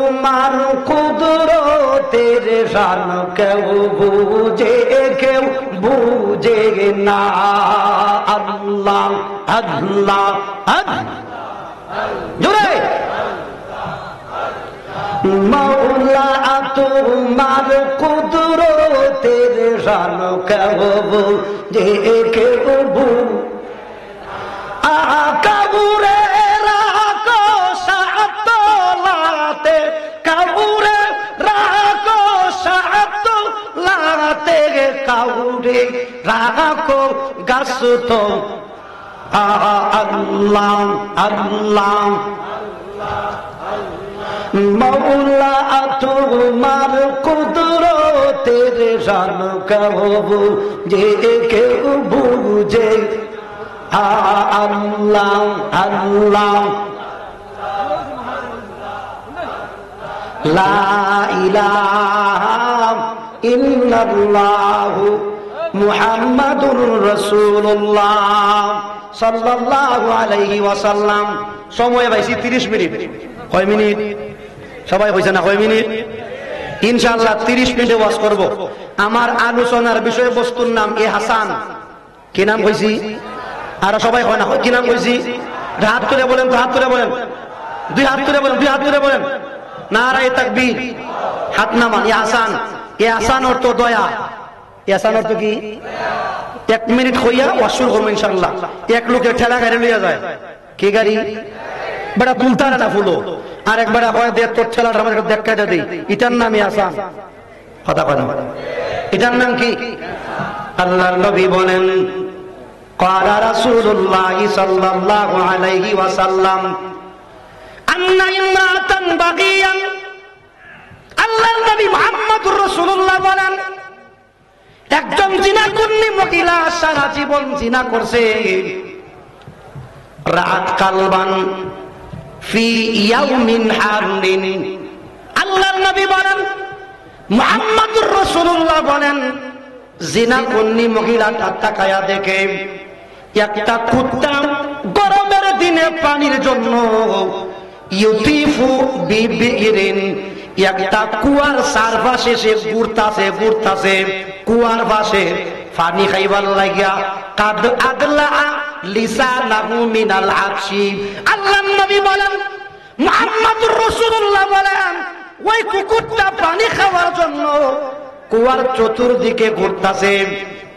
তোমার কুদরতের শান কেউ বুঝে না। আল্লাহ আল্লাহ জোরে মৌলা তোমার কুদরতের শান কেউ কাবুরে রাখো সাতলাতে, কাবুরে রাখো সাতলাতে, কাবুরে রাখো গাছ তো। আল্লাহ আল্লাহ মৌলা তোমার কুদরতের শান কেউ বুঝে। আল্লাহ আল্লাহ লা ইলাহা ইল্লাল্লাহু মুহাম্মাদুর রাসূলুল্লাহ সাল্লাল্লাহু আলাইহি ওয়াসাল্লাম। সময় পাইছি 30 মিনিট। কয় মিনিট? সবাই কইছে না কয় মিনিট? ইনশাআল্লাহ 30 মিনিটে ওয়াজ করব। আমার আলোচনার বিষয়বস্তুর নাম এ হাসান। কি নাম কইছি? আর সবাই হয় না, কি নাম কইছি? হাত তুলে বলেন তো, হাত তুলে বলেন, দুই হাত তুলে বলেন, দুই হাত তুলে বলেন নারায়ে তাকবীর। হাত নামান। এ হাসান, এ হাসান অর্থ দয়া। এ হাসান অর্থ কি? 1 মিনিট হইয়া ওয়াজ শুরু করব ইনশাআল্লাহ। এক লোকে ঠেলা গাড়ি লইয়া যায়। কি গাড়ি? বড় তুলতারা না ফুলো। আর একবার হয় দে তোর ঠেলাটা আমাকে দেখাইতে দেই। এটার নামই হাসান। কথা কথা এটার নাম কি? আল্লাহর নবী বলেন قال رسول الله صلى الله عليه وسلم أن امرأة بغيا। আল্লাহর নবী মুহাম্মদুর রাসূলুল্লাহ বলেন একজন জিনাকুন্নি মহিলা সারা জীবন জিনা করছে। রাত কালবান ফি ইয়াউমিন হারনিন। আল্লাহর নবী বলেন মুহাম্মদুর রাসূলুল্লাহ বলেন জিনাকুন্নি মহিলাটা তাকায়া দেখে একটা কুত্তা গরমের দিনে পানির জন্য ইউতিফু বিবিরিন একটা কুয়ার চারপাশে সে ঘুরতাছে কুয়ার পাশে পানি খাইবার লাগিয়া কাদ আদলা লিসানাহু মিনাল আতশি। আল্লাহর নবী বলেন মুহাম্মদুর রাসূলুল্লাহ বলেন ওই কুকুরটা পানি খাওয়ার জন্য কুয়ার চতুর্দিকে ঘুরতাছে,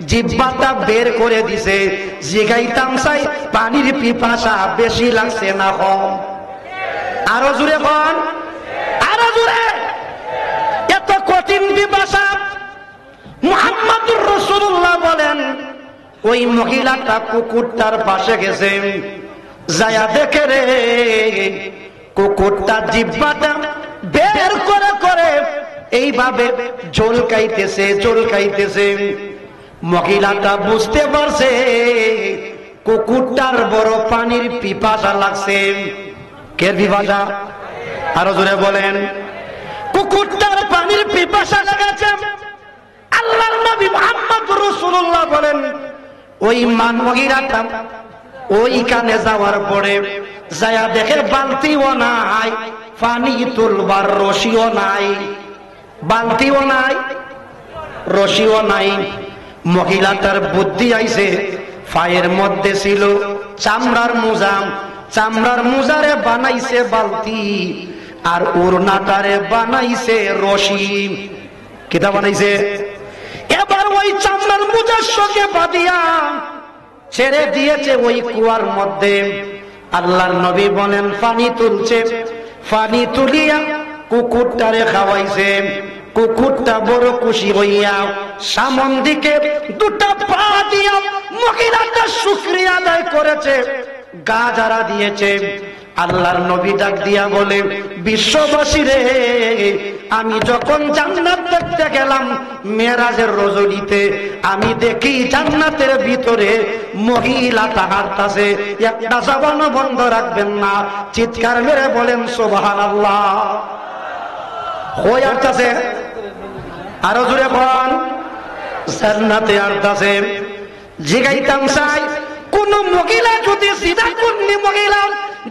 জিহ্বাটা বের করে দিছে। জিগাইতাম চাই পানির পিপাসা বেশি লাগছে না কম? আরো জোরে বল, আরো জোরে। এত কঠিন পিপাসা। মুহাম্মদুর রাসূলুল্লাহ বলেন ওই মহিলাটা কুকুরটার পাশে গেছে, যায়া দেখে রে কুকুরটা জিহ্বাটা বের করে করে এইভাবে চলকাইতেছে। মহিলাটা বুঝতে পারছে কুকুরটার বড় পানির পিপাসা লাগছে। কে পিপাসা? আরো জোরে বলেন। কুকুরটার পানির পিপাসা লাগাছে। আল্লাহর নবী মুহাম্মদুর রাসূলুল্লাহ বলেন ওই মহিলাটা ওইখানে যাওয়ার পরে যায়া দেখে বালতিও নাই, পানি তুলবার রশিও নাই, বালতিও নাই, রশিও নাই। মহিলাটার বুদ্ধি আইছে, পায়ের মধ্যে ছিল চামড়ার মোজা, চামড়ার মোজারে বানাইছে বালতি, আর ওড়নাটারে বানাইছে রশি। কিতা বানাইছে? এবার ওই চামড়ার মোজার সঙ্গে বাঁধিয়া ছেড়ে দিয়েছে ওই কুয়ার মধ্যে। আল্লাহর নবী বলেন পানি তুলছে, পানি তুলিয়া কুকুরটারে খাওয়াইছে। কুকুরটা বড় খুশি হইয়া সামন দিকে দুটা পা দিয়া মহিলাটা শুকরিয়া আদায় করেছে, গা ঝাড়া দিয়েছে। আল্লাহর নবী ডাক দিয়া বলে বিশ্ববাসী রে, আমি যখন জান্নাত দেখতে গেলাম মেরাজের রজনীতে, আমি দেখি জান্নাতের ভিতরে মহিলাটা হাঁটতাছে। একটা জবানও বন্ধ রাখবেন না, চিৎকার মেরে বলেন সুবহানাল্লাহ। হয়ে হাঁটতাছে, আরো জোরে বল, জান্নাতে হাঁটতাছে। জিগাইতাম চাই কোন মহিলা যদি জিনা করনি মহিলা,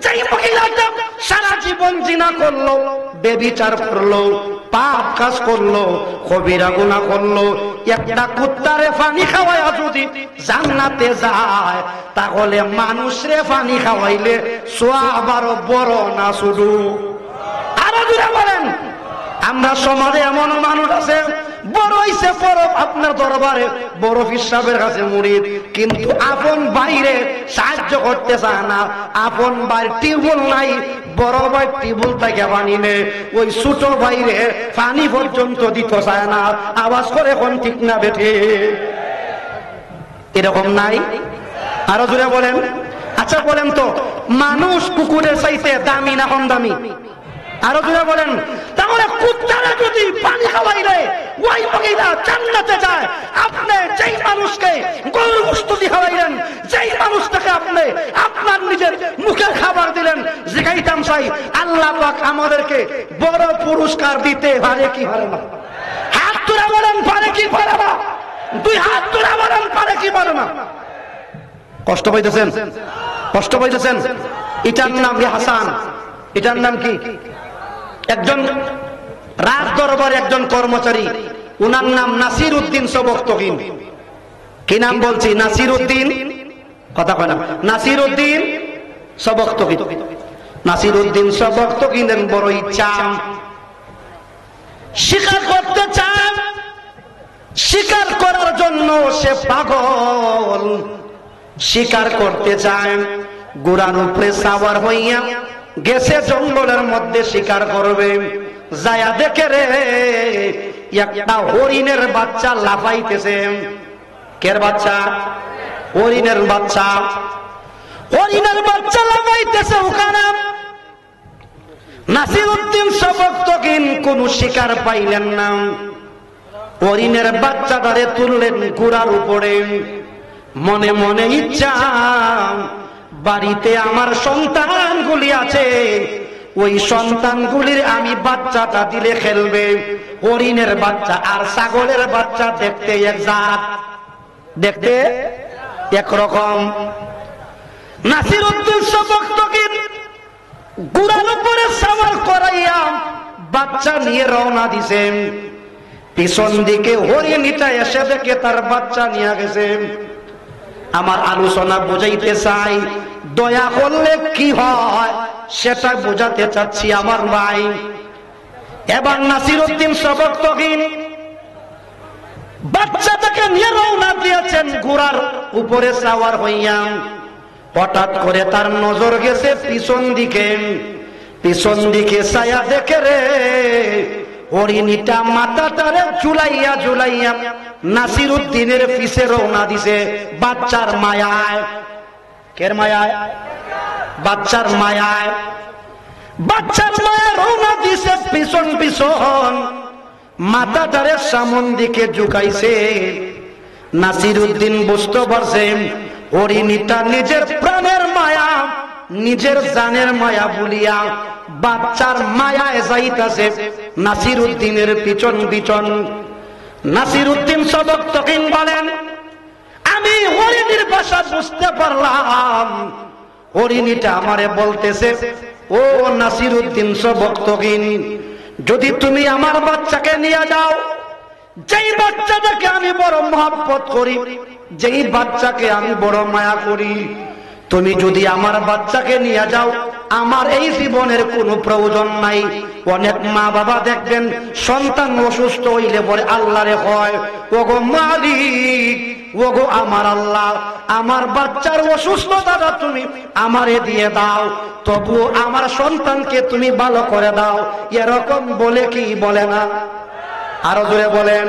যেই মহিলাটা সারা জীবন জিনা করলো, বেবিচার করলো, পাপ কাজ করলো, কবিরা গুনাহ করলো, একটা কুত্তারে পানি খাওয়ায় যদি জান্নাতে যায়, তাহলে মানুষরে পানি খাওয়াইলে সওয়াব আরো বড় না শুধু? আরো জোরে বলেন। আমরা সমাজে এমন মানুষ আছে, বড় হইছে বড় আপনার দরবারে বড় পীর সাহেবের কাছে মুরিদ, কিন্তু আপন বাইরে সাহায্য করতে চায় না। আপন ভাই টিউবওয়েল নাই, বড় ভাই টিউবওয়েল থেকে পানি নেয়, ওই ছোট বাইরে পানি পর্যন্ত দিতে চায় না। আওয়াজ করে কোন ঠিক না বেঠে? এরকম নাই? আরো জোরে বলেন। আচ্ছা বলেন তো, মানুষ কুকুরের চাইতে দামি না কম দামি? আরো জোরে বলেন। তাহলে কুত্তারা যদি পানি খাওয়াইলে ওই মহিলা জান্নাতে যায়, আপনি যেই মানুষকে গরুর গোশত দিয়ে খাওয়াইলেন, যেই মানুষটাকে আপনি আপনার নিজের মুখের খাবার দিলেন, জিগাইতাম চাই আল্লাহ পাক আমাদেরকে বড় পুরস্কার দিতে পারে কি পারে না? হাত তুলে বলেন পারে কি পারে না? দুই হাত তুলে বলেন পারে কি পারে না? কষ্ট পাইতেছেন? কষ্ট পাইতেছেন? এটার নাম হাসান। এটার নাম কি? একজন রাজ দরবারে একজন কর্মচারী, উনার নাম নাসির উদ্দিন সবক্তগীন। কি নাম বলছি? নাসির উদ্দিন। কথা কয় না? নাসির উদ্দিন সবক্তগীন। নাসির উদ্দিন সবক্তগীনের বড় ইচ্ছা, শিকার করতে চান। শিকার করার জন্য সে পাগল। শিকার করতে চায়, গোড়ার উপরে সাওয়ার হইয়া গেছে জঙ্গলের মধ্যে শিকার করবে। যায়া দেখে রে একটা হরিণের বাচ্চা লাফাইতেছে। কের বাচ্চা? হরিণের বাচ্চা। হরিণের বাচ্চা লাফাইতেছে ওখানে। নাসির উদ্দিন সবক্তগীন কোন শিকার পাইলেন না। হরিণের বাচ্চাটারে তুললেন গোড়ার উপরে। মনে মনে ইচ্ছা, বাড়িতে আমার সন্তানগুলি আছে, ওই সন্তানগুলির আমি বাচ্চাটা দিলে খেলবে। হরিণের বাচ্চা আর ছাগলের বাচ্চা দেখতে এক জাত, দেখতে একরকম। নাসির উদ্দিন সবক্তগীন গোড়ার উপরে সাওয়ার করাইয়া বাচ্চা নিয়ে রওনা দিছেন। পিছন দিকে হরিণীটা এসে দেখে তার বাচ্চা নিয়ে গেছে। আমার আলোচনা বুঝাইতে চাই, দয়া করলে কি হয় সেটা বোঝাতে চাচ্ছি আমার ভাই। এবার নাসির উদ্দিন সবক্তগীন বাচ্চাটাকে নিয়ে রওনা দিয়েছেন ঘোড়ার উপরে সাওয়ার হইয়া। হঠাৎ করে তার নজর গেছে পিছন দিকে। পিছন দিকে ছায়া দেখে রে হরিণীটা মাথাটারে ঝুলাইয়া ঝুলাইয়া নাসির উদ্দিনের পিছে রওনা দিছে বাচ্চার মায়ায়। কের মায়ায়? বাচ্চার মায়ায়। বাচ্চার মায়া রওনা দিছে পিছন পিছন, মাথাটারে সামন দিকে ঝুঁকাইছে। নাসির উদ্দিন বুঝতে পারছে হরিণীটা নিজের প্রাণের মায়া, নিজের জানের মায়া বলিয়া বাচ্চার মায়ায় যাইতাছে নাসির উদ্দিনের পিছন পিছন। নাসির উদ্দিন সবক্তগীন বলেন, আমি হরিণীর ভাষা বুঝতে পারলাম। হরিণীটা আমারে বলতেছে, ও নাসির উদ্দিন সবক্তগীন, যদি তুমি আমার বাচ্চাকে নিয়ে যাও, যেই বাচ্চাটাকে আমি বড় মহব্বত করি, যেই বাচ্চাকে আমি বড় মায়া করি, তুমি যদি আমার বাচ্চাকে নিয়ে যাও, আমার এই জীবনের কোনো প্রয়োজন নাই। অনেক মা বাবা দেখবেন সন্তান অসুস্থ হইলে পরে আল্লাহরে হয়, ওগো মালিক, ওগো আমার আল্লাহ, আমার বাচ্চার অসুস্থতাটা তুমি আমারে দিয়ে দাও, তবু আমার সন্তানকে তুমি ভালো করে দাও। এরকম বলে কি বলে না? আরো জোরে বলেন।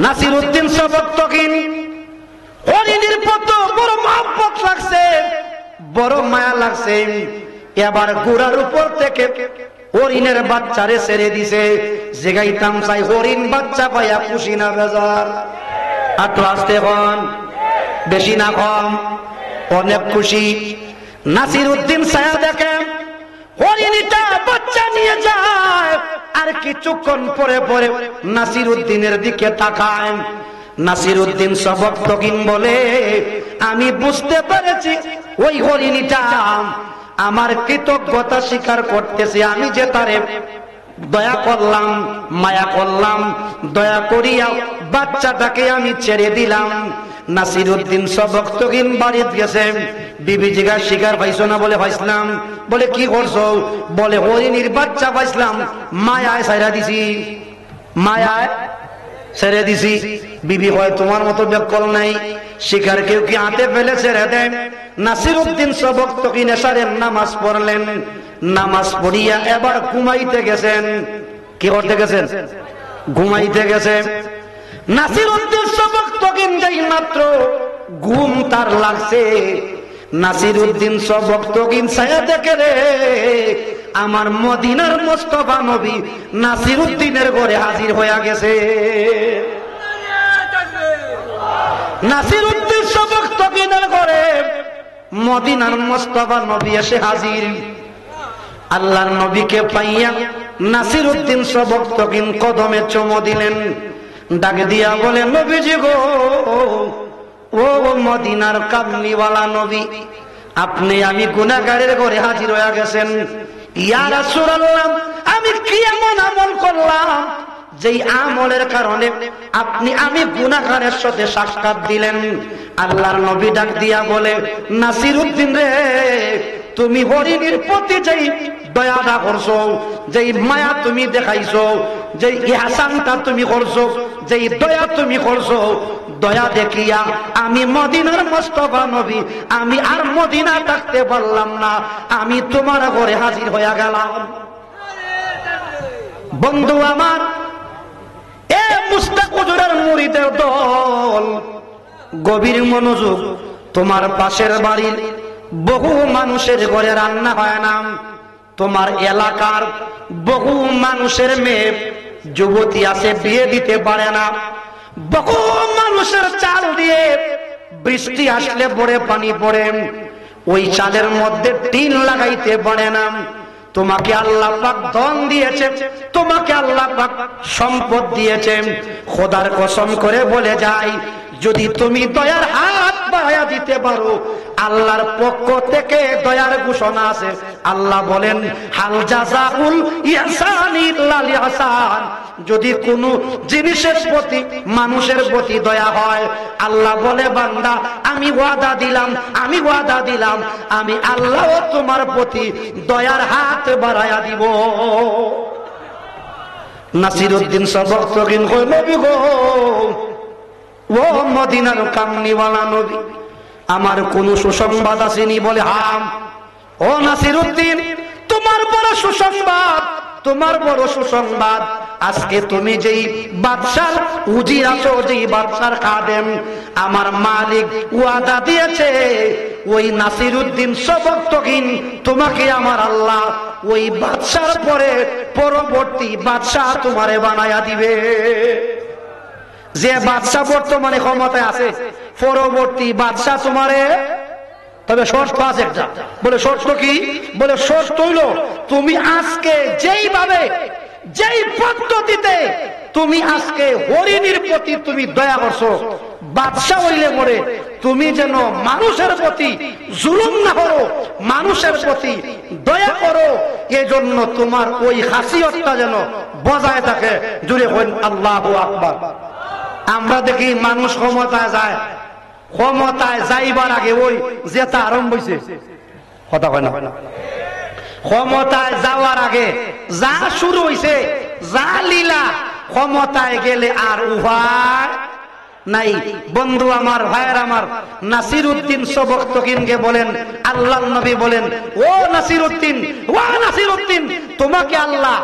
নাসির উদ্দিন সবক্তগীন হরিণীর প্রতি বড় মহব্বত লাগছে, বড় মায়া লাগছে। এবার গোড়ার উপর থেকে হরিণের বাচ্চারে ছেড়ে দিছে। জিগাইতাম চাই হরিণ বাচ্চা পাইয়া খুশি না বেজার? একটু আসতে হন, বেশি না কম? অনেক খুশি। নাসির উদ্দিন ছায়া দেখে হরিণীটা বাচ্চা নিয়ে যায়, আর কিছুক্ষণ পরে পরে নাসির উদ্দিনের দিকে তাকায়। নাসির উদ্দিন সবক্তগীন বলে, আমি বুঝতে পেরেছি ওই হরিণীটা আমার কৃতজ্ঞতা স্বীকার করতেছি আমি যে তারে দয়া করলাম, মায়া করলাম, দয়া করিয়া বাচ্চাটাকে আমি ছেড়ে দিলাম। নাসিরউদ্দিন সবক তকিন বাড়িতে গেছে, বিবি জিগা শিকার পাইছো না? বলে পাইছিলাম। বলে কি করছো? বলে হরিণীর বাচ্চা পাইছিলাম, মায়ায় ছাইরা দিছি, মায়ায় ছেড়ে দিছি। বিবি হয় তোমার মতো ব্যাকল নাই, শিকার কেউ কি হাতে ফেলে ছেড়ে দেয়? নাসিরউদ্দিন সবক তকিন এশারের নামাজ পড়লেন, নামাজ পড়িয়া এবার ঘুমাইতে গেছেন। কি করতে গেছেন? ঘুমাইতে গেছে। নাসিরউদ্দিন সবক তকিন যেই মাত্র ঘুম তার লাগছে, নাসিরউদ্দিন সবক তকিন ছায়া দেখে রে আমার মদিনার মুস্তাফা নবী নাসিরউদ্দিনের ঘরে হাজির হয়ে গেছে। নাসিরউদ্দিন সবক তকিনের ঘরে মদিনার মুস্তাফা নবী এসে হাজির। আল্লাহর নবীকে পাইয়া নাসিরউদ্দিন সবক তকিন কদমে চুমো দিলেন, ডাক দিয়া বলে নবীজি গো, ও মদিনার কামলিওয়ালা নবী, আপনি আমি গুনাহগারের ঘরে হাজির হয়ে গেছেন। ইয়া রাসূলুল্লাহ, আমি কি এমন আমল করলাম যেই আমলের কারণে আপনি আমি গুনাহগারের সাথে সাক্ষাৎ দিলেন? আল্লাহর নবী ডাক দিয়া বলে, নাসিরউদ্দিন রে, তুমি হরিণীর প্রতি যেই দয়াটা করছো, যেই মায়া তুমি দেখাইছো, যেই ইহসানটা তুমি করছো, যেই দয়া তুমি করছো, দয়া দেখিয়া আমি মদিনার মুস্তাফা নবী আমি আর মদিনা থাকতে পারলাম না, আমি তোমার ঘরে হাজির হয়ে গেলাম। বন্ধু আমার, এ মুস্তাক হুজুরের মুরিদের দল, গভীর মনোযোগ। তোমার পাশের বাড়ির বহু মানুষের ঘরে রান্না হয় না, তোমার এলাকার বহু মানুষের মেয়ে যুবতী আছে বিয়ে দিতে পারে না, বহু মানুষের চাল দিয়ে বৃষ্টি আসলে পরে পানি পড়ে, ওই চালের মধ্যে টিন লাগাইতে পারে না। তোমাকে আল্লাহ পাক ধন দিয়েছে, তোমাকে আল্লাহ পাক সম্পদ দিয়েছে। খোদার কসম করে বলে যায়, যদি তুমি দয়ার হাত বাড়াইয়া দিতে পারো, আল্লাহর পক্ষ থেকে দয়ার ঘোষণা আছে। আল্লাহ বলেন, হাল জাযাউল ইহসানি ইল্লাল ইহসান। যদি কোনো জিনিসের প্রতি, মানুষের প্রতি দয়া হয়, আল্লাহ বলে, বান্দা আমি ওয়াদা দিলাম, আমি ওয়াদা দিলাম, আমি আল্লাহ তোমার প্রতি দয়ার হাত বাড়াইয়া দিব। নাসিরউদ্দিন সবক তকিন কই, নবী গো, ও মদিনার কামলিওয়ালা নবী, আমার কোন সুসংবাদ আসেনি? বলে হাম। ও নাসিরউদ্দিন, তোমার বড় সুসংবাদ, তোমার বড় সুসংবাদ। আজকে তুমি যেই বাদশার উজির আছো, যেই বাদশার খাদেম, আমার মালিক ওয়াদা দিয়েছে, ওই নাসিরউদ্দিন সবক তকিন তোমাকে আমার আল্লাহ ওই বাদশার পরে পরবর্তী বাদশাহ তোমারে বানায়া দিবে। যে বাদশা বর্তমানে ক্ষমতায় আছে, পরবর্তী বাদশা তোমারে, তবে শর্ত আছে একটা। বলে শর্ত কি? বলে শর্ত হইল, তুমি আজকে যেইভাবে, যেই পদ্ধতিতে তুমি আজকে হরিণীর প্রতি তুমি দয়া করছো, বাদশা হইলে পরে তুমি যেন মানুষের প্রতি জুলুম না করো, মানুষের প্রতি দয়া করো, এজন্য তোমার ওই খাসিয়তটা যেন বজায় থাকে। জুড়ে হইন আল্লাহু আকবার। আমরা দেখি মানুষ ক্ষমতায় যায়, ক্ষমতায় যাইবার আগে ওই জেতা আরম্ভ হইছে, কথা কয় না, ক্ষমতায় যাওয়ার আগে যা শুরু হইছে, যা লীলা, ক্ষমতায় গেলে আর উপায় নাই। বন্ধু আমার, ভাইয়ের আমার, নাসিরউদ্দিন সবক তকিনকে বলেন, আল্লাহর নবী বলেন, ও নাসিরউদ্দিন, ও নাসিরউদ্দিন, তোমাকে আল্লাহ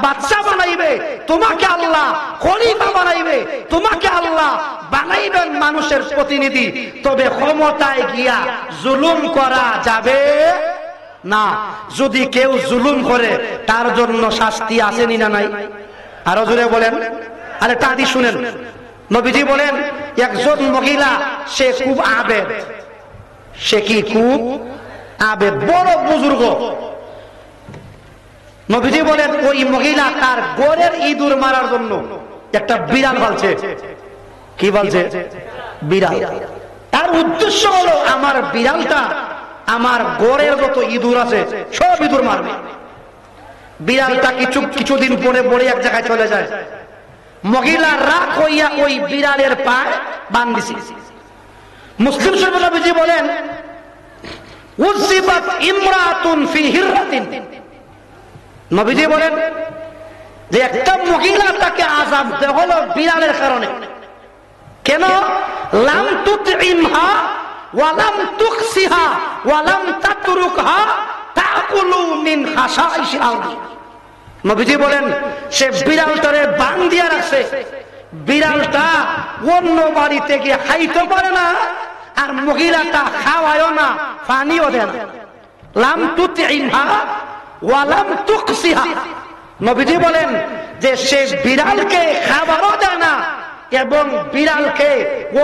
বাদশা বানাইবে, তোমাকে আল্লাহ খলিফা বানাইবে, তোমাকে আল্লাহ বানাইবেন মানুষের প্রতিনিধি, তবে ক্ষমতায় গিয়া জুলুম করা যাবে না। যদি কেউ জুলুম করে তার জন্য শাস্তি আসেনি না নাই? আরো জোরে বলেন, আরে টাদি শুনেন। নবীজি বলেন, একজন মহিলা, সে খুব আবেদ, সে কি খুব আবেদ, বড় বুজুর্গ। নবীজি বলেন, ওই মহিলা তার গোরের ইঁদুর মারার জন্য একটা বিড়াল পালছে। কি বলছে? বিড়াল। তার উদ্দেশ্য হলো, আমার বিড়ালটা আমার গড়ের যত ইঁদুর আছে সব ইঁদুর মারবে। বিড়ালটা কিছুদিন পরে পরে এক জায়গায় চলে যায়। মহিলা রাগ হইয়া ওই বিড়ালের পায়ে বান দিছে। মুসলিম শরীফে নবীজি বলেন উযিবাত ইমরাতুন ফি হিররাতিন, নবীজি বলেন যে একটা মহিলা তাকে আযাব দেওয়া হলো বিড়ালের কারণে। কেন? লাম তুতইমহা ওয়া লাম তুকসিহা ওয়া লাম তাতরুকহা তাকুলু মিন খাশাইশিল আরদি। নবীজি বলেন সে বিড়ালটারে বান দিয়া রাখছে, বিড়ালটা অন্য বাড়িতে গিয়ে খাইতে পারে না, আর মহিলাটা খাওয়ায়ও না, পানিও দেয় না। লাম তুতইমহা ওয়া লাম তুকসিহা, নবীজি বলেন যে সে বিড়ালকে খাবারও দেয় না এবং বিড়ালকে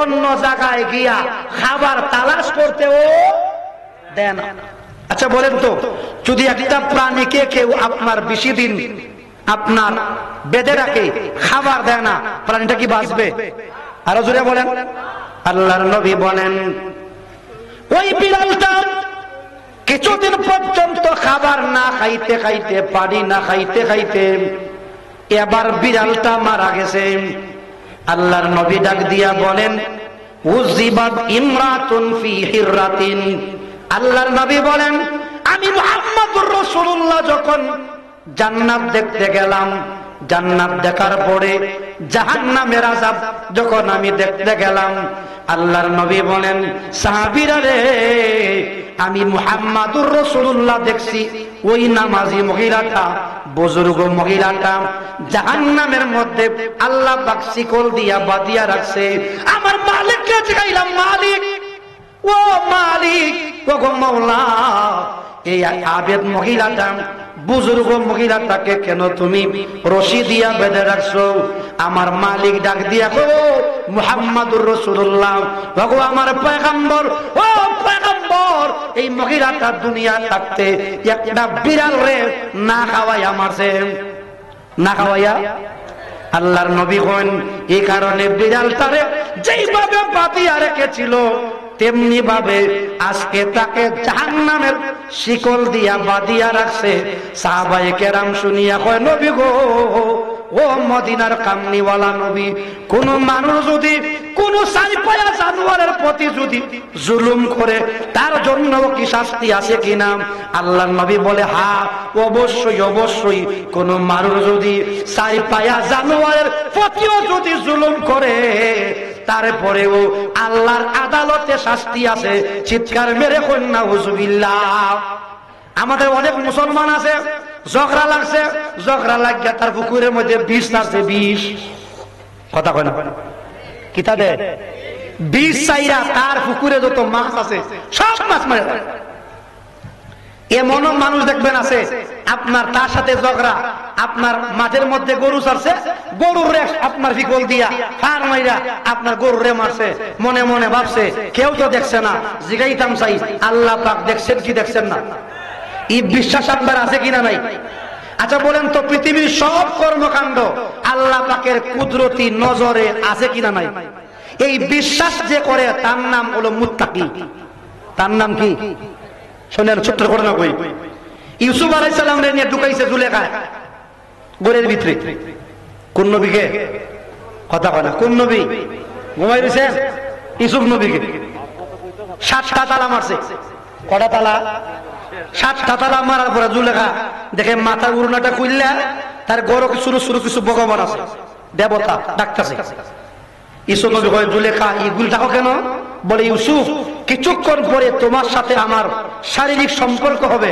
অন্য জায়গায় গিয়া খাবার তালাশ করতেও দেয় না। আচ্ছা বলেন তো, যদি একটা প্রাণীকে কেউ আপনার বেশি দিন আপনার বেঁধে রাখে, খাবার দেয় না, প্রাণীটা কি বাঁচবে? আরো জোরে বলেন। আল্লাহর নবী বলেন ওই বিড়ালটা কিছুদিন পর্যন্ত খাবার না খাইতে খাইতে, পানি না খাইতে খাইতে এবার বিড়ালটা মারা গেছে। আল্লাহর নবী ডাক দিয়া বলেন উযিবাত ইমরাতুন ফি হিররাতিন। আল্লাহর নবী বলেন আমি মুহাম্মদুর রাসূলুল্লাহ যখন জান্নাত দেখতে গেলাম, জান্নাত দেখার পরে জাহান্নামের আযাব যখন আমি দেখতে গেলাম, আল্লাহর নবী বলেন সাহাবীরা রে, আমি মুহাম্মদুর রাসূলুল্লাহ দেখছি ওই নামাজি মহিলাটা, বুজুর্গ মহিলাটা জাহান্নামের মধ্যে আল্লাহ পাক শিকল দিয়া বাঁধিয়া রাখছে। আমার মালিককে জিগাইলাম, মালিক ও মালিক ও গো মাওলা, এই আবেদ মহিলাটা, বুজুর্গ মহিলাটাকে কেন তুমি রশি দিয়া বেঁধে রাখছো? আমার মালিক ডাক দিয়া কো মুহাম্মদুর রাসূলুল্লাহ, ওগো আমার পয়গম্বর, ও পয়গম্বর, এই মহিলাটা দুনিয়া থাকতে একটা বিড়াল রে না খাওয়াইয়া মারছে, না খাওয়াইয়া। আল্লাহর নবী হন এই কারণে বিড়ালটারে যেইভাবে বাঁধিয়া রেখেছিল তেমনি ভাবে আজকে তাকে জাহান্নামের শিকল দিয়া বাঁধিয়া রাখছে। সাহাবায়ে কেরাম শুনিয়া কয় নবী গো, ও মদিনার কামনিওয়ালা নবী, কোন মানুষ যদি কোন সাইপায়া জানোয়ারের প্রতি যদি জুলুম করে তার জন্য কি শাস্তি আছে কিনা? আল্লাহর নবী বলে হ্যাঁ, অবশ্যই অবশ্যই। কোন মানুষ যদি সাইপায়া জানোয়ারের প্রতিও যদি জুলুম করে তারপরেও আল্লাহর আদালতে শাস্তি আছে। চিৎকার মেরে কন্যা হুজুবিল্লাহ। আমাদের অনেক মুসলমান আছে, ঝগড়া লাগছে, ঝগড়া লাগিয়া তার পুকুরের মধ্যে বিষ আছে, বিষ, কথা কয় না, কিতা দে বিষ চাইরা তার পুকুরে যত মাছ আছে সব মাছ মারে। এমনও মানুষ দেখবেন আছে আপনার তার সাথে ঝগড়া, আপনার মাঠের মধ্যে গরু ছাড়ছে, গরুর রে আপনার ফিকল দিয়া ফার মাইরা আপনার গরুর রে মারছে, মনে মনে ভাবছে কেউ তো দেখছে না। জিগাইতাম চাই আল্লাহ পাক দেখছেন কি দেখছেন না? এই বিশ্বাস আপনার আছে কিনা নাই? আচ্ছা বলেন তো, পৃথিবীর সব কর্মকাণ্ড আল্লাহ পাকের কুদরতি নজরে আছে কিনা নাই? এই বিশ্বাস যে করে তার নাম হলো মুত্তাকি। তার নাম কি শোনেন, ছোট্ট করে না কই। ইউসুফ আলাইহিস সালাম রে নিয়ে ঢুকাইছে জুলেখায় গোরের ভিতরে। কোন নবীকে? কথা কয় না, কোন নবী? ঘুমাই রইছে ইউসুফ নবীকে। 7টা তালা মারছে। কটা তালা? 7টা তালা মারার পরে জুলেখা দেখে মাথার উড়নাটা খুললা তার গরু শুরু শুরু কিছু ভগবান আছে, দেবতা ডাকতেছে। ইউসুফ নবী কয় জুলেখা ইগুল ডাকো কেন? বলে ইউসুফ কিছুক্ষণ পরে তোমার সাথে আমার শারীরিক সম্পর্ক হবে,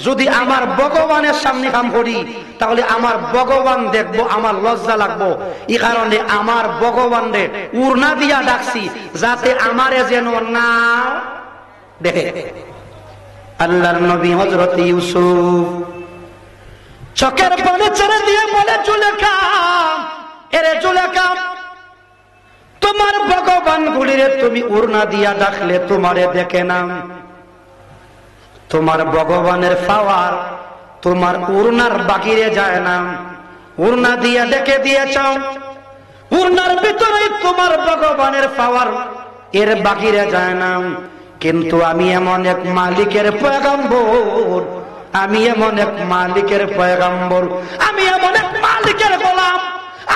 যদি আমার ভগবানের সামনে কাম করি তাহলে আমার ভগবান দেখবো, আমার লজ্জা লাগবো। এই কারণে আমার ভগবানরে উড়না দিয়া ডাকছি যাতে আমারে যেন না দেখে। আল্লাহর নবী হযরত ইউসুফ চোখের পানি ছেড়ে দিয়ে বলে জুলেখা, এরে জুলেখা, তোমার ভগবান গুলিরে তুমি উড়না দিয়া ডাকলে তোমারে দেখে না। তোমার ভগবানের পাওয়ার তোমার উড়নার বাকিরে যায় না। উড়না দিয়া দেখে দিয়েছ, উড়নার ভিতরে তোমার ভগবানের পাওয়ার এর বাকিরে যায় না। কিন্তু আমি এমন এক মালিকের পয়গম্বর, আমি এমন এক মালিকের পয়গম্বর, আমি এমন এক মালিকের গোলাম,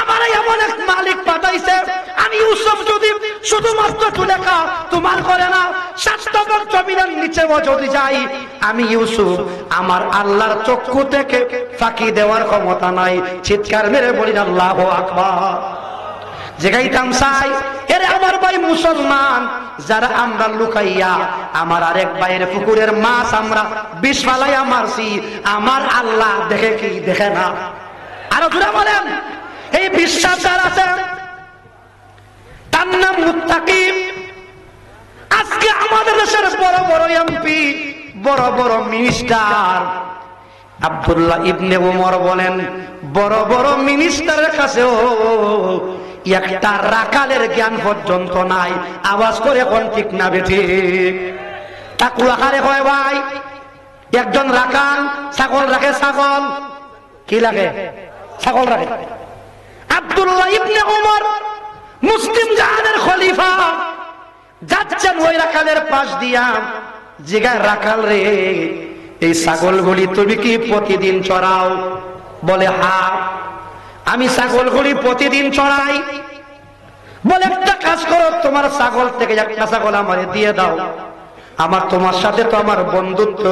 আমার এমন এক মালিক পাঠাইছে। আমি ইউসুফ যদি শুধুমাত্র চুলেখা তোমার করে না, সাতবার জমিনের নিচে যদি যাই, আমি ইউসুফ আমার আল্লাহর চক্ষু থেকে ফাঁকি দেওয়ার ক্ষমতা নাই। চিৎকার মেরে বলি আল্লাহু আকবার। যেগাইতাম চাই এরে আমার ভাই মুসলমান, যারা আমরা লুকাইয়া আমার আরেক ভাইয়ের পুকুরের মাছ আমরা বিষ ফালাইয়া মারছি, আমার আল্লাহ দেখে কি দেখে না? আরো জোরে বলেন। এই বিশ্বাস যার আছে তার নাম মুত্তাকি। আজকে আমাদের দেশের বড় বড় এমপি, বড় বড় মিনিস্টার, আব্দুল্লাহ ইবনে উমর বলেন, বড় বড় মিনিস্টারের কাছেও একটা রাখালের জ্ঞান পর্যন্ত নাই। আওয়াজ করে কোন ঠিক না বেঠি? তাকুয়া কারে কয় ভাই? একজন রাখাল ছাগল রাখে, ছাগল কি লাগে? ছাগল রাখে। আব্দুল্লাহ ইবনে উমর মুসলিম জাহানের খলিফা যাচ্ছেন ওই রাখালের পাশ দিয়া, জিগায় রাখাল রে, এই ছাগলগুলি তুমি কি প্রতিদিন চড়াও? বলে হ্যাঁ, আমি ছাগলগুলি প্রতিদিন চড়াই। বলে একটা কাজ করো, তোমার ছাগল থেকে একটা ছাগল আমারে দিয়ে দাও, আমার তোমার সাথে তো আমার বন্ধুত্ব,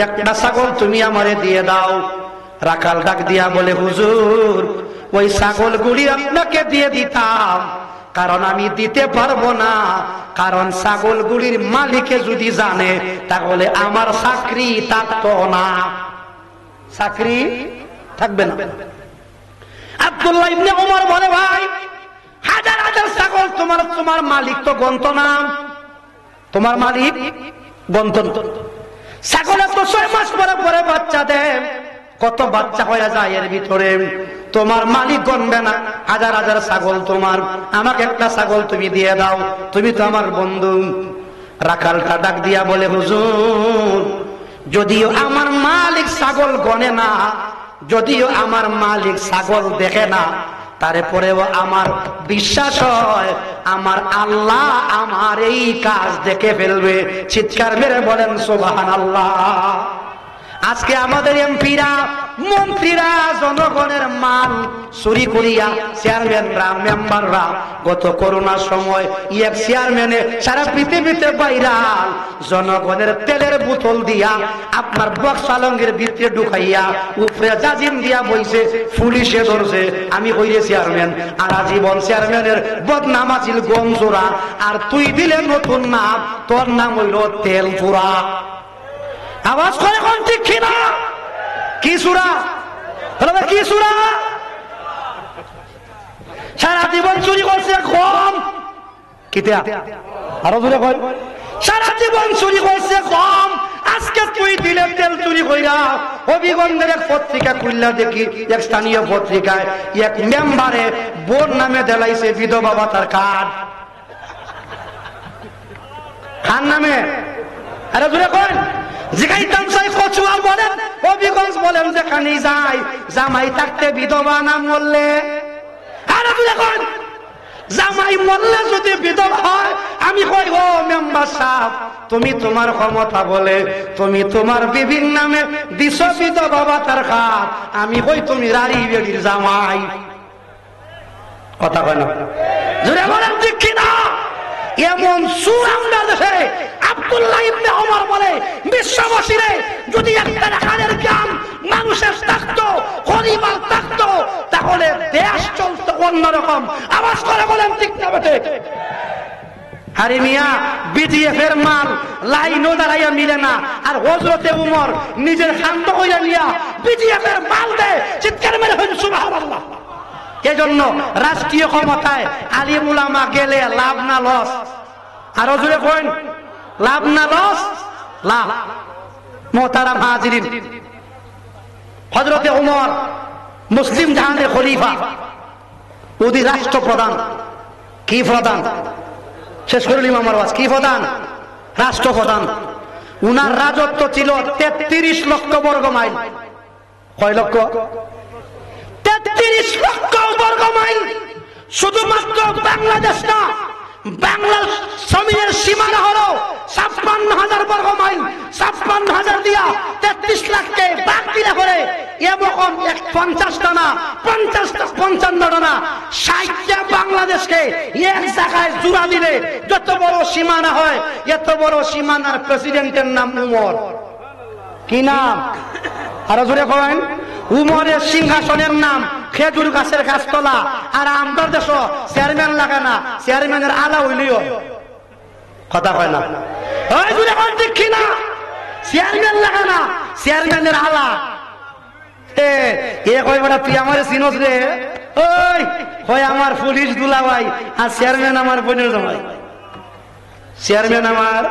একটা ছাগল তুমি আমারে দিয়ে দাও। রাখাল ডাক দিয়া বলে হুজুর, ওই ছাগলগুলি আপনাকে দিয়ে দিতাম, কারণ আমি দিতে পারবো না, কারণ ছাগলগুলির মালিকে যদি জানে তাহলে আমার চাকরি থাকতো না, চাকরি থাকবে না। আব্দুল্লাহ ইবনে উমর বলে ভাই, হাজার হাজার ছাগল তোমার, তোমার মালিক তো গন্ত না, তোমার মালিক গন্ত না। ছাগলের তো 6 মাস পরে পরে বাচ্চা দেয়, কত বাচ্চা হয়ে যায় এর ভিতরে, তোমার মালিক গণবে না। হাজার হাজার ছাগল তোমার, আমাকে একটা ছাগল তুমি দিয়ে দাও, তুমি তো আমার বন্ধু। রাখালটা ডাক দিয়া বলে হুজুর, যদিও আমার মালিক ছাগল গণে না, যদিও আমার মালিক ছাগল দেখে না, তারপরেও আমার বিশ্বাস হয় আমার আল্লাহ আমার এই কাজ দেখে ফেলবে। চিৎকার মেরে বলেন সুবহানাল্লাহ। আজকে আমাদের এমপিরা, মন্ত্রীরা জনগণের মাল চুরি করিয়া, চেয়ারম্যানরা, মেম্বাররা, গত করোনার সময় এক চেয়ারম্যানে সারা পৃথিবীতে ভাইরাল, জনগণের তেলের বোতল দিয়া আপনার বক্সালঙ্গের ভিতরে ঢুকাইয়া উপরে জাজিম দিয়া বইছে, পুলিশে ধরছে, আমি হইলে চেয়ারম্যান, আর আজীবন চেয়ারম্যানের বদনাম আছিল গমজোড়া, আর তুই দিলে নতুন নাম, তোর নাম হইল তেলপুরা। আওয়াজ করে কোন ঠিক কিনা? কি সূরা? কি সূরা? সারা জীবন চুরি করছে কম, কিতা আরো জোরে কই, সারা জীবন চুরি করছে কম, আজকে তুই দিলে তেল চুরি কইরা। হবিগঞ্জের এক পত্রিকা খুললা দেখি, এক স্থানীয় পত্রিকায় এক মেম্বারে বোর নামে দেলাইছে বিধবা ভাতার কার্ড, খান নামে। আরে জোরে কই, জিগাইতাম চাই কচুয়া বলেন, হবিগঞ্জ বলেন, যেখানে যাই জামাই থাকতে বিধবা না মরলে, আরে দেখুন জামাই মরলে যদি বিধবা হয়, আমি কই গো মেম্বার সাহেব, তুমি তোমার ক্ষমতা বলে তুমি তোমার বিবির নামে দিছ বিধবা ভাতার খাত, আমি কই তুমি রাড়ি বেড়ির জামাই। কথা কয় না? জোরে বলেন ঠিক কিনা? এমন সুর আমরা দেশে। আব্দুল্লাহ ইবনে ওমর বলে, বিশ্ববাসীরে যদি একটা রাখালের জ্ঞান মানুষের থাকতো, পরিবার থাকতো, তাহলে দেশ চলতো অন্যরকম। আওয়াজ করে বলেন ঠিক না বেটে? আরে মিয়া, বিজিএফ এর মাল লাইনও দাঁড়াইয়া মিলে না, আর হযরতে উমর নিজের শান্ত হইয়া নিয়া বিজিএফ এর মাল দেয়। চিৎকার মেরে হইল সুবহানাল্লাহ। এজন্য রাষ্ট্রীয় ক্ষমতায় আলিম উলামা গেলে লাভ না লস? আরো জোরে কইন, লাভ না লস? লাভ। মুহতারাম হাজিরিন, হযরতে উমর মুসলিম জাহানের খলিফা, উনি রাষ্ট্রপ্রধান। কি প্রধান? শেষ করলিম আমার ওয়াজ। কি প্রধান? রাষ্ট্রপ্রধান। উনার রাজত্ব ছিল 33 লক্ষ বর্গ মাইল। কয় লক্ষ? 33 লক্ষ বর্গ মাইল। শুধুমাত্র বাংলাদেশ না, বাংলার জমিনের সীমানা হলো 56,000 বর্গ মাইল। 56,000 দিয়া 33 লাখকে ভাগ দিলে করে এরকম 50টা না 55টা না 60টা বাংলাদেশকে এক জায়গায় জুড়া দিলে যত বড় সীমানা হয়, এত বড় সীমানার প্রেসিডেন্টের নাম উমর। কি নাম? আরো জোরে করেন। উমরের সিংহাসনের নাম খেজুর গাছের গাছতলা। আর আমাদের দেশ চেয়ারম্যান লাগে না, চেয়ারম্যানের আলা হইলিও কথা কয় না। ওই জোরে করেন ঠিক কিনা? চেয়ারম্যান লাগে না, চেয়ারম্যানের আলা। এ কয় বড় তুই আমার চিনস রে? ওই কয় আমার পুলিশ দুলাভাই, আর চেয়ারম্যান আমার বোনের জামাই। চেয়ারম্যান আমার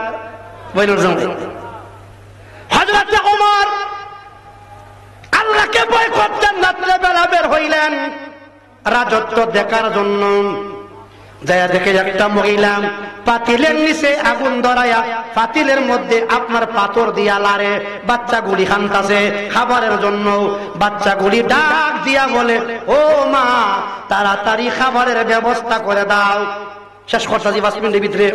বোনের জামাই। হযরত ওমর আল্লাহকে ভয় করতেন, রাত্রে বেলা বের হইলেন রাজত্ব দেখার জন্য। যায়া দেখে একটা মহিলা পাতিলের নিচে আগুন ধরায়া পাতিলের মধ্যে আপনার পাথর দিয়া লারে বাচ্চাগুলি খান্তাছে খাবারের জন্য। বাচ্চাগুলি ডাক দিয়া বলে, ও মা তাড়াতাড়ি খাবারের ব্যবস্থা করে দাও। শেষ করতেছি 5 মিনিটের ভিতরে।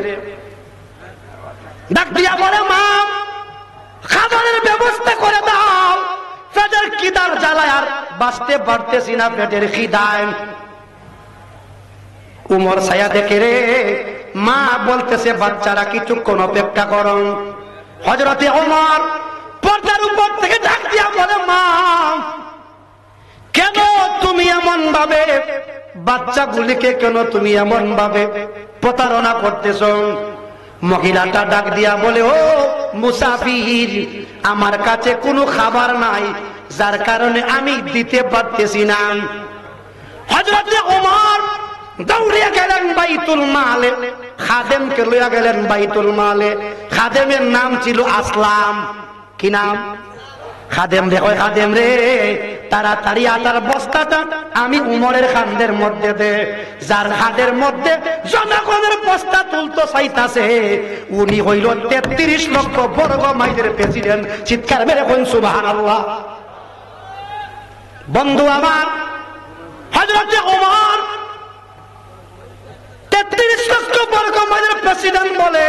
ডাক দিয়া বলে, মা খাবারের ব্যবস্থা করে দাও, পেটের খিদার জ্বালায় আর বাঁচতে পারতেছি না, পেটের খিদায়। উমর ছায়া দেখে রে, মা বলতেছে বাচ্চারা কিছুক্ষণ অপেক্ষা করুন। হযরতে ওমর পর্দার উপর থেকে ডাক দিয়া বলে, মা কেন তুমি এমন ভাবে বাচ্চাগুলিকে, কেন তুমি এমন ভাবে প্রতারণা করতেছ? মহিলাটা ডাক দিয়া বলে, ও মুসাফির, আমার কাছে কোনো খাবার নাই, যার কারণে আমি দিতে পারতেছি না। হযরতে ওমর দৌড়িয়া গেলেন বাইতুল মালে, খাদেমকে লইয়া গেলেন বাইতুল মালে। খাদেমের নাম ছিল আসলাম। কি নাম? খাদেম রে, ওই খাদেম রে তাড়াতাড়ি আটার বস্তাটা আমি উমরের খান্দের মধ্যে দে। যার খাদের মধ্যে জনগণের বস্তা তুলতো চাইতাছে উনি হইল 33 লক্ষ বর্গ মাইলের প্রেসিডেন্ট। চিৎকার মেরে কোন সুবহানাল্লাহ। বন্ধু আমার, হযরতে ওমর 33 লক্ষ বর্গ মাইলের প্রেসিডেন্ট বলে,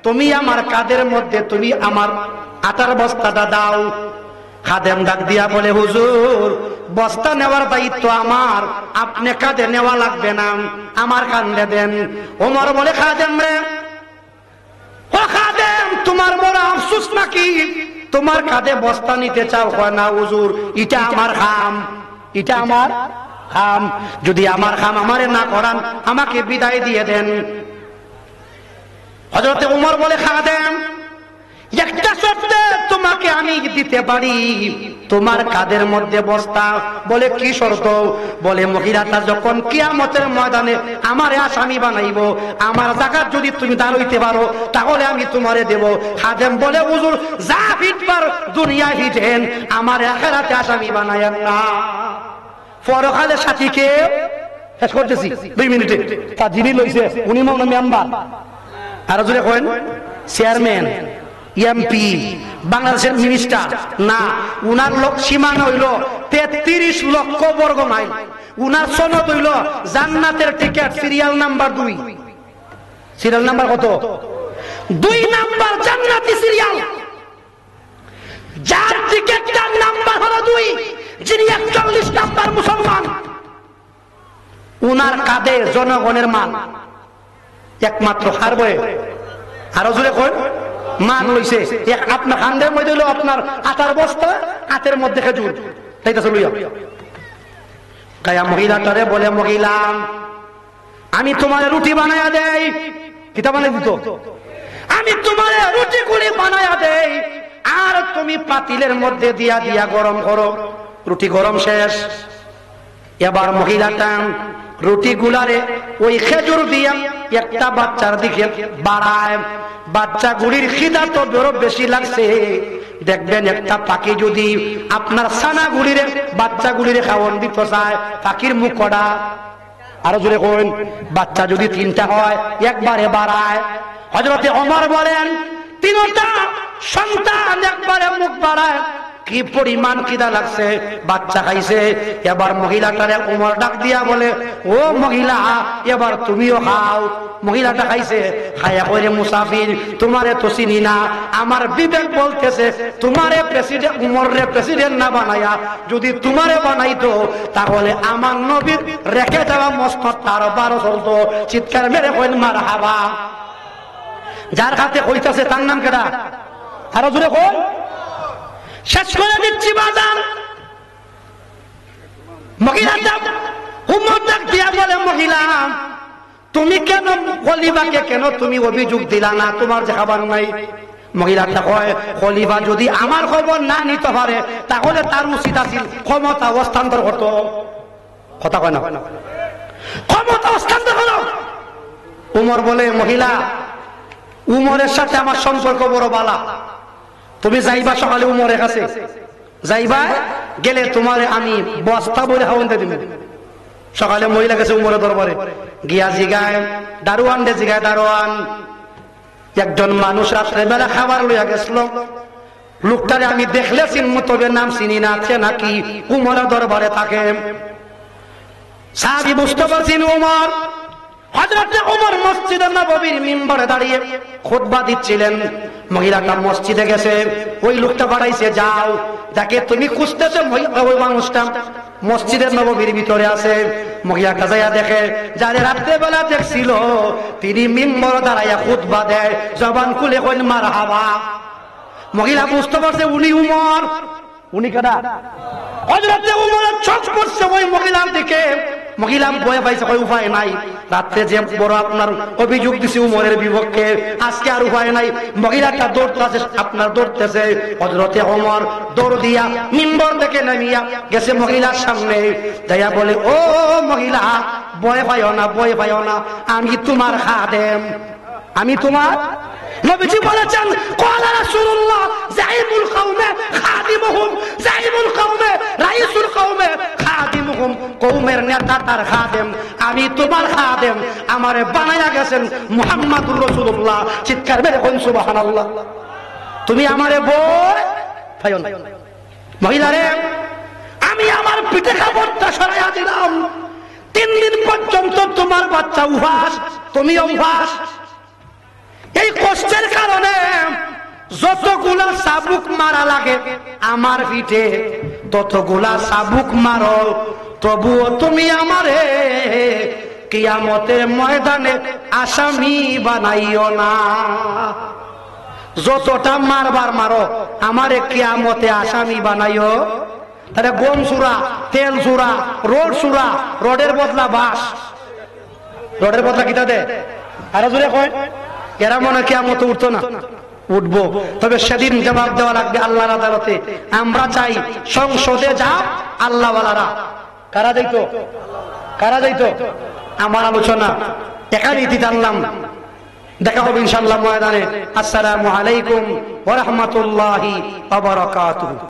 তুমি আমার কাদের মধ্যে তুমি আমার আটার বস্তাটা দাও। খাদেম ডাক দিয়া বলে, হুজুর বস্তা নেওয়ার দায়িত্ব আমার, আপনি কাঁধে নেওয়া লাগবে না, আমার কাঁধে দেন। ওমর বলে, খাদেম রে, ও খাদেম তোমার বড় আফসোস নাকি তোমার কাঁধে বস্তা নিতে চাও? হয় না হুজুর, এটা আমার খাম, এটা আমার খাম। যদি আমার খাম আমারে না করান, আমাকে বিদায় দিয়ে দেন। হযরতে ওমর বলে, খাদেম একটা শর্তে তোমাকে আমি দিতে পারি, তোমার কাঁধের মধ্যে বস্তা। বলে, কি শর্ত? বলে, মহিলাটা যখন কিয়ামতের ময়দানে আমারে আসামি বানাইব, আমার জায়গা যদি তুমি দাঁড়াইতে পারো তাহলে আমি তোমারে দেব। খাদেম বলে, হুজুর যা ফিটবার দুনিয়া ফিটেন, আমার আখিরাতে আসামি বানায়েন না। পরকালে সাথীকে শেষ করতেছি 2 মিনিটে। তা যিনি লইছে উনি মনে মেম্বার, আর জোরে কইন চেয়ারম্যান, এমপি, বাংলাদেশের মিনিস্টার না। উনার সীমানা হইল 33 লক্ষ বর্গ মাইল। উনার সনদ হইল জান্নাতের ticket serial number 2। Serial number কত? 2 নাম্বার জান্নাতি সিরিয়াল। যার টিকেটটার নাম্বার হলো 2, যিনি 41 নাম্বার মুসলমান, উনার কাঁধে জনগণের মাল একমাত্র হারবে। আরো জোরে কই মান লইছে। আপনার খান্দের মধ্যে হলো আপনার আটার বস্তা, আটের মধ্যে খেজুর, তাইতাছে লইয়া। গায়া মহিলাটারে বলে, মহিলা আমি তোমার রুটি বানায়া দেই। কিতা বানাই দিত? আমি তোমার রুটি গুলি বানায়া দেই, আর তুমি পাতিলের মধ্যে দিয়া দিয়া গরম করো। রুটি গরম শেষ, এবার মহিলাটা রুটি গুলারে ওই খেজুর দিয়া একটা বাচ্চার দিকে বাড়ায়। বাচ্চা গুলির খিদা তো বড় বেশি লাগছে। দেখবেন একটা পাখি যদি আপনার ছানা গুলিরে বাচ্চা গুলিরে খাওয়ান দিতে চায়, পাখির মুখ কড়া। আরো জোরে কইন, বাচ্চা যদি 3টা হয় একবারে বাড়ায়। হযরতে ওমর বলেন, 3টা সন্তান একবারে মুখ বাড়ায়, কি পরিমাণ খিদা লাগছে, বাচ্চা খাইছে। এবার মহিলাটারে ওমর ডাক দিয়া বলে, ও মহিলা, এবার তুমিও খাও। মহিলাটা খাইছে, খায়া কইরে, মুসাফির, তোমারে তো চিনি না, আমার বিবেক বলতেছে তোমারে প্রেসিডেন্ট, উমরে প্রেসিডেন্ট না বানায়া যদি তোমারে বানাইতো তাহলে আমার নবীর রেখে যাওয়া মসনদ তার 12 চলতো। চিৎকার মেরে কইন মারহাবা। যার হাতে কইতাছে তার নাম কেডা? আরো জোরে কই। শেষ করে দিচ্ছি বাজান। মহিলাটা উমর ডাক দিয়া বলে, মহিলা, তুমি কেন খলিফাকে কেন তুমি অভিযোগ দিলা না, তোমার যে খাবার নাই? মহিলাটা কয়, খলিফা যদি আমার খবর না নিতে পারে তাহলে তার উচিত আছিল ক্ষমতা হস্তান্তর করত। কথা কয় না? ক্ষমতা হস্তান্তর হলো। উমর বলে, মহিলা, উমরের সাথে আমার সম্পর্ক বড় বালা, তুমি যাইবা সকালে উমরের কাছে, যাইবা, গেলে তোমারে আমি বস্তা বলে খাওয়াতে দিব। সকালে মহিলা গেছে উমরের দরবারে, গিয়া জিগায় দারোয়ান দে, জিগায় দারোয়ান, একজন মানুষ রাত্রে বেলা খাবার লইয়া গেছিল, লোকটারে আমি দেখলে চিনমু, তবে নাম চিনি না, আছে নাকি উমরের দরবারে থাকে। সাহাবী বুঝতে পারছেন উমর। হযরত ওমর মসজিদে নববীর মিম্বরে দাঁড়িয়ে খুতবা দিচ্ছিলেন। মহিলাটা মসজিদে গেছে, ওই লোকটা বাড়াইছে, যাও যাকে তুমি খুঁজতেছো ওই মানুষটা মসজিদের নববীর ভিতরে আছে। মহিলাটা যাইয়া দেখে, যারে রাত্রে বেলা দেখছিল তিনি মিম্বরে দাঁড়াইয়া খুতবা দেয়, জবান খুলে কইন মারহাবা। মহিলা বুঝতে পারছে উনি উমর। উনি কেডা? হযরত ওমরের চোখ পড়ছে ওই মহিলার দিকে। মহিলা ভয় পাইছে, কই উপায় নাই, রাত্রে যে বড় আপনার অভিযোগ দিছি উমরের বিপক্ষে, আজকে আর উপায় নাই। মহিলাটা দৌড়তেছে, আপনার দৌড়তেছে। হযরতে ওমর দৌড় দিয়া মিম্বর থেকে নামিয়া গেছে মহিলার সামনে, যাইয়া বলে, ও মহিলা, ভয় পাইও না, ভয় পাইও না, আমি তোমার খাদেম, আমি তোমার। নবীজি বলেছেন, ক্বালা রাসূলুল্লাহ যাইবুল কওমে খাদিমুহুম, যাইবুল কওমে রাইসুল কওমে খাদিমুহুম, কওমের নেতা তার খাদেম, আমি তোমার খাদেম, আমারে বানায়া গেছেন মুহাম্মাদুর রাসূলুল্লাহ। চিৎকার মেরে কোন সুবহানাল্লাহ। তুমি আমারে ভয় পাইও না। মহিলারে, আমি আমার পিঠে কাপড়টা সরাইয়া দিলাম, 3 দিন পর্যন্ত তোমার বাচ্চা উপাস, তুমিও উপাস। এই কষ্টের কারণে যতগুলা চাবুক মারা লাগে আমার পিঠে, ততগুলা চাবুক মারো, তবুও তুমি আমারে কিয়ামতের ময়দানে আসামি বানাইও না। যতটা মারবার মারো, আমারে কিয়ামতে আসামি বানাইও। তাহলে গম চূড়া, তেল চূড়া, রোড চূড়া, রোডের বদলা বাস, রোডের বদলা কিতা দে? আরো জোরে কয়। এরা মনে কিয়ামতে উঠতো না? উঠবো, তবে সেদিন জবাব দেওয়া লাগবে আল্লাহর আদালতে। আমরা চাই সংসদে যা আল্লাহ ওয়ালারা। কারা যাইতো? কারা যাইতো? আমার আলোচনা এখানেই টানলাম। দেখা হবে ইনশাআল্লাহ ময়দানে। আসসালামু আলাইকুম ওয়া রাহমাতুল্লাহি ওয়া বারাকাতুহু।